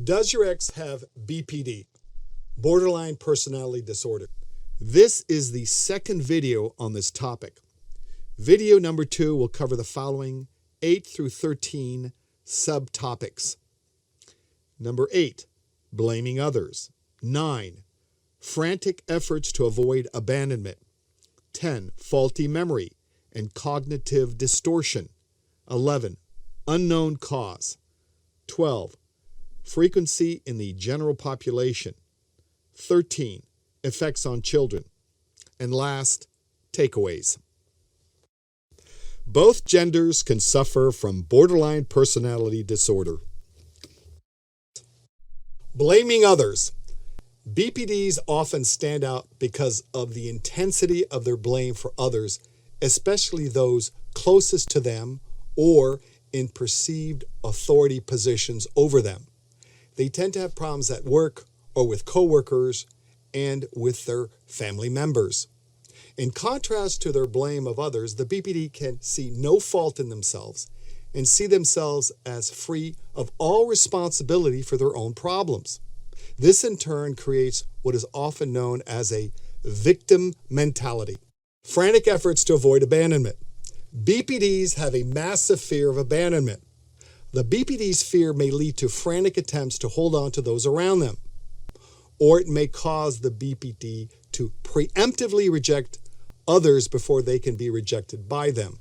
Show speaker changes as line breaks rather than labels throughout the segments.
Does your ex have BPD, borderline personality disorder? This is the second video on this topic. Video number 2 will cover the following 8 through 13 subtopics. Number 8, blaming others. 9, frantic efforts to avoid abandonment. 10, faulty memory and cognitive distortion. 11, unknown cause. 12, frequency in the general population. 13, effects on children. And last, takeaways. Both genders can suffer from borderline personality disorder. Blaming others. BPDs often stand out because of the intensity of their blame for others, especially those closest to them or in perceived authority positions over them. They tend to have problems at work or with coworkers and with their family members. In contrast to their blame of others, the BPD can see no fault in themselves and see themselves as free of all responsibility for their own problems. This in turn creates what is often known as a victim mentality. Frantic efforts to avoid abandonment. BPDs have a massive fear of abandonment. The BPD's fear may lead to frantic attempts to hold on to those around them, or it may cause the BPD to preemptively reject others before they can be rejected by them.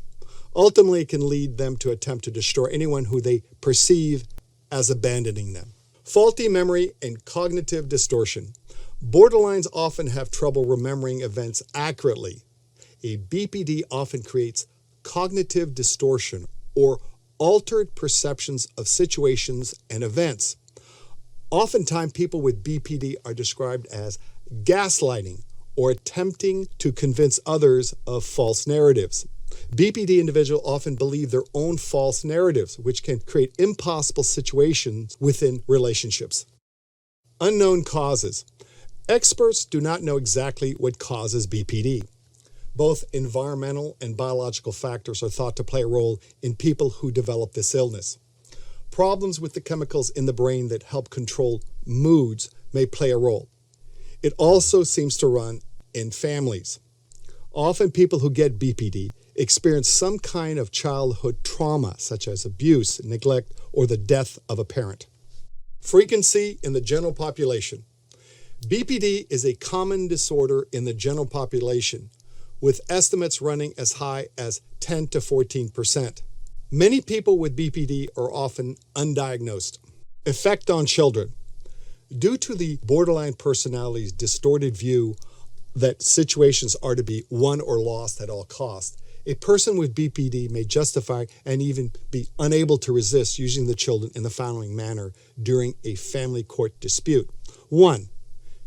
Ultimately, it can lead them to attempt to destroy anyone who they perceive as abandoning them. Faulty memory and cognitive distortion. Borderlines often have trouble remembering events accurately. A BPD often creates cognitive distortion or altered perceptions of situations and events. Oftentimes, people with BPD are described as gaslighting or attempting to convince others of false narratives. BPD individuals often believe their own false narratives, which can create impossible situations within relationships. Unknown causes. Experts do not know exactly what causes BPD. Both environmental and biological factors are thought to play a role in people who develop this illness. Problems with the chemicals in the brain that help control moods may play a role. It also seems to run in families. Often people who get BPD experience some kind of childhood trauma, such as abuse, neglect, or the death of a parent. Frequency in the general population. BPD is a common disorder in the general population, with estimates running as high as 10 to 14%. Many people with BPD are often undiagnosed. Effect on children. Due to the borderline personality's distorted view that situations are to be won or lost at all costs, a person with BPD may justify and even be unable to resist using the children in the following manner during a family court dispute. 1.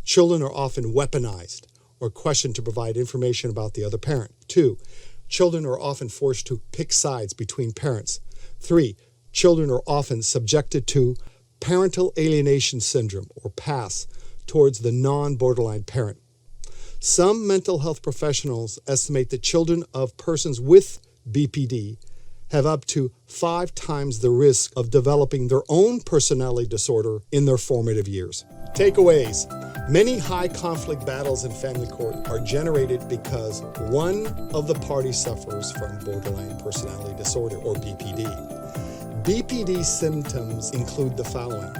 Children are often weaponized or questioned to provide information about the other parent. 2. Children are often forced to pick sides between parents. 3. Children are often subjected to parental alienation syndrome, or PAS, towards the non-borderline parent. Some mental health professionals estimate that children of persons with BPD have up to 5 times the risk of developing their own personality disorder in their formative years. Takeaways. Many high-conflict battles in family court are generated because one of the parties suffers from borderline personality disorder, or BPD. BPD symptoms include the following.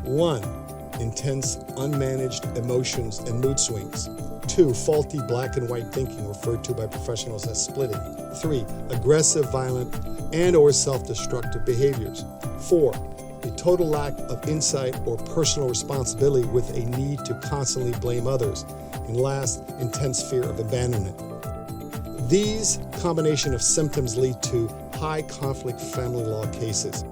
1. Intense, unmanaged emotions and mood swings. 2. Faulty black and white thinking, referred to by professionals as splitting. 3. Aggressive, violent, and or self-destructive behaviors. 4. A total lack of insight or personal responsibility with a need to constantly blame others. And last, intense fear of abandonment. These combination of symptoms lead to high conflict family law cases.